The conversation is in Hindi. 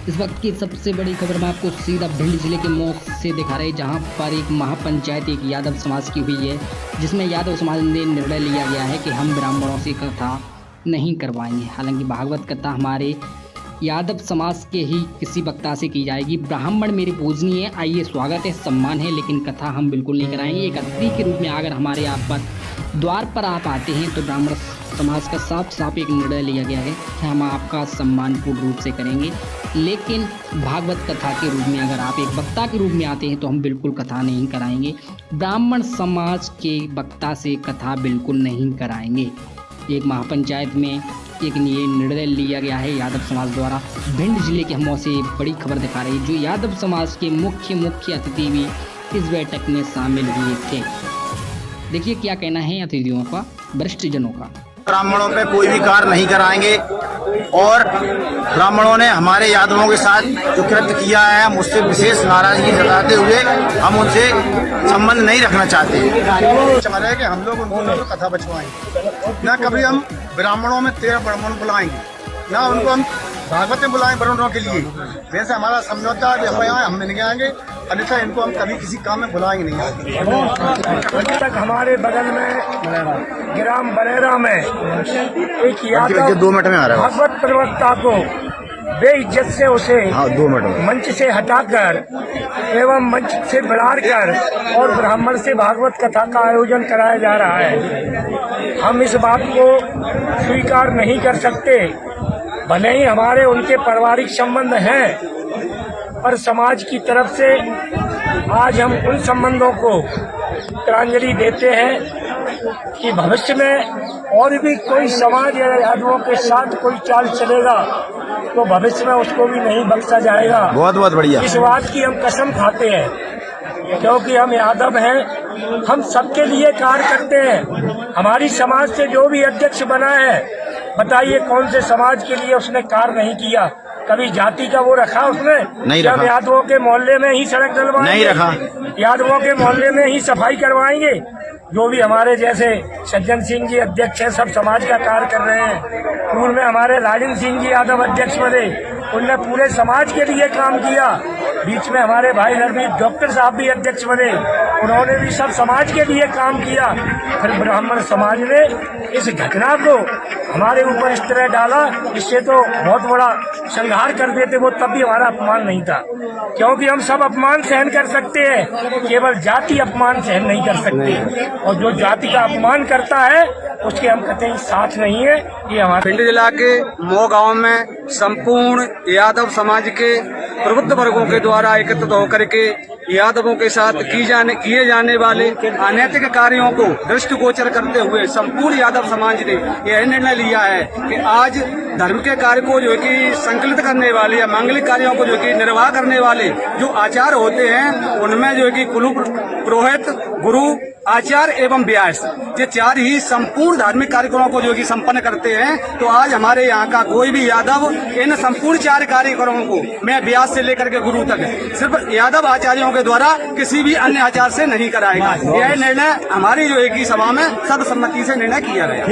इस वक्त की सबसे बड़ी खबर मैं आपको सीधा भिंड जिले के मऊ से दिखा रहे हैं, जहां पर एक महापंचायत एक यादव समाज की हुई है, जिसमें यादव समाज ने निर्णय लिया गया है कि हम ब्राह्मणों से कथा नहीं करवाएंगे। हालांकि भागवत कथा हमारे यादव समाज के ही किसी वक्ता से की जाएगी। ब्राह्मण मेरे पूजनीय है, आइए स्वागत है, सम्मान है, लेकिन कथा हम बिल्कुल नहीं कराएंगे। एक अतिथि के रूप में अगर हमारे यहाँ पर द्वार पर आप आते हैं तो ब्राह्मण समाज का साफ एक निर्णय लिया गया है कि हम आपका सम्मान पूर्ण रूप से करेंगे, लेकिन भागवत कथा के रूप में अगर आप एक वक्ता के रूप में आते हैं तो हम बिल्कुल कथा नहीं कराएंगे। ब्राह्मण समाज के वक्ता से कथा बिल्कुल नहीं कराएंगे। एक महापंचायत में एक निर्णय लिया गया है यादव समाज द्वारा। भिंड जिले के मऊ से बड़ी खबर दिखा रही है, जो यादव समाज के मुख्य अतिथि भी इस बैठक में शामिल हुए थे। देखिए क्या कहना है अतिथियों का, वरिष्ठ जनों का। ब्राह्मणों पे कोई भी कार्य नहीं कराएंगे और ब्राह्मणों ने हमारे यादवों के साथ जो कृत्य किया है, हम उससे विशेष नाराजगी जताते हुए हम उनसे संबंध नहीं रखना चाहते। चाह रहे हैं कि हम लोग उनको कथा बचवाएंगे, न कभी हम ब्राह्मणों में 13 ब्राह्मण बुलाएंगे, न उनको हम भागवत में बुलाएंगे ब्राह्मणों के लिए। जैसे हमारा समझौता है हम यहाँ हम नहीं आएंगे, अन्यथा इनको हम कभी किसी काम में बुलाएंगे नहीं। अभी तक हमारे बगल में ग्राम बरेरा में एक यादव 2 मिनट में आ रहा है। भागवत प्रवक्ता को बेइज्जत से उसे 2 मिनट मंच से हटाकर एवं मंच से बढ़ाकर और ब्राह्मण से भागवत कथा का आयोजन कराया जा रहा है। हम इस बात को स्वीकार नहीं कर सकते। भले ही हमारे उनके पारिवारिक संबंध हैं, पर समाज की तरफ से आज हम उन संबंधों को तिलांजलि देते हैं कि भविष्य में और भी कोई समाज या यादवों के साथ कोई चाल चलेगा तो भविष्य में उसको भी नहीं बख्शा जाएगा। बहुत बढ़िया। इस बात की हम कसम खाते हैं, क्योंकि हम यादव हैं, हम सबके लिए कार्य करते हैं। हमारी समाज से जो भी अध्यक्ष बना है, बताइए कौन से समाज के लिए उसने कार्य नहीं किया? कभी जाति का वो रखा उसने? नहीं जब रखा। यादवों के मोहल्ले में ही सड़क डलवाएंगे, नहीं रखा। यादवों के मोहल्ले में ही सफाई करवाएंगे। जो भी हमारे जैसे सज्जन सिंह जी अध्यक्ष हैं, सब समाज का कार्य कर रहे हैं। पूर्व में हमारे राजन सिंह जी यादव अध्यक्ष बने, उनने पूरे समाज के लिए काम किया। बीच में हमारे भाई नरवीर डॉक्टर साहब भी अध्यक्ष बने, उन्होंने भी सब समाज के लिए काम किया। फिर ब्राह्मण समाज ने इस घटना को हमारे ऊपर इस तरह डाला, इससे तो बहुत बड़ा संहार कर देते, वो तब भी हमारा अपमान नहीं था। क्योंकि हम सब अपमान सहन कर सकते हैं, केवल जाति अपमान सहन नहीं कर सकते। और जो जाति का अपमान करता है उसके हम कतई साथ नहीं है। ये हमारे भिंड जिला के मऊ गांव में संपूर्ण यादव समाज के प्रबुद्ध वर्गों के द्वारा एकत्रित होकर के यादवों के साथ किए जाने वाले अनैतिक कार्यों को दृष्टिगोचर करते हुए संपूर्ण यादव समाज ने यह निर्णय लिया है कि आज धर्म के कार्य को जो है कि संकलित करने वाले या मांगलिक कार्यों को जो है कि निर्वाह करने वाले जो आचार होते हैं, उनमें जो है कि कुल पुरोहित, गुरु, आचार्य एवं व्यास, ये 4 ही संपूर्ण धार्मिक कार्यक्रमों को जो कि संपन्न करते हैं। तो आज हमारे यहाँ का कोई भी यादव इन संपूर्ण 4 कार्यक्रमों को, मैं व्यास से लेकर के गुरु तक, सिर्फ यादव आचार्यों के द्वारा किसी भी अन्य आचार से नहीं कराएगा। यह निर्णय हमारी जो है कि सभा में सर्वसम्मति से निर्णय किया गया।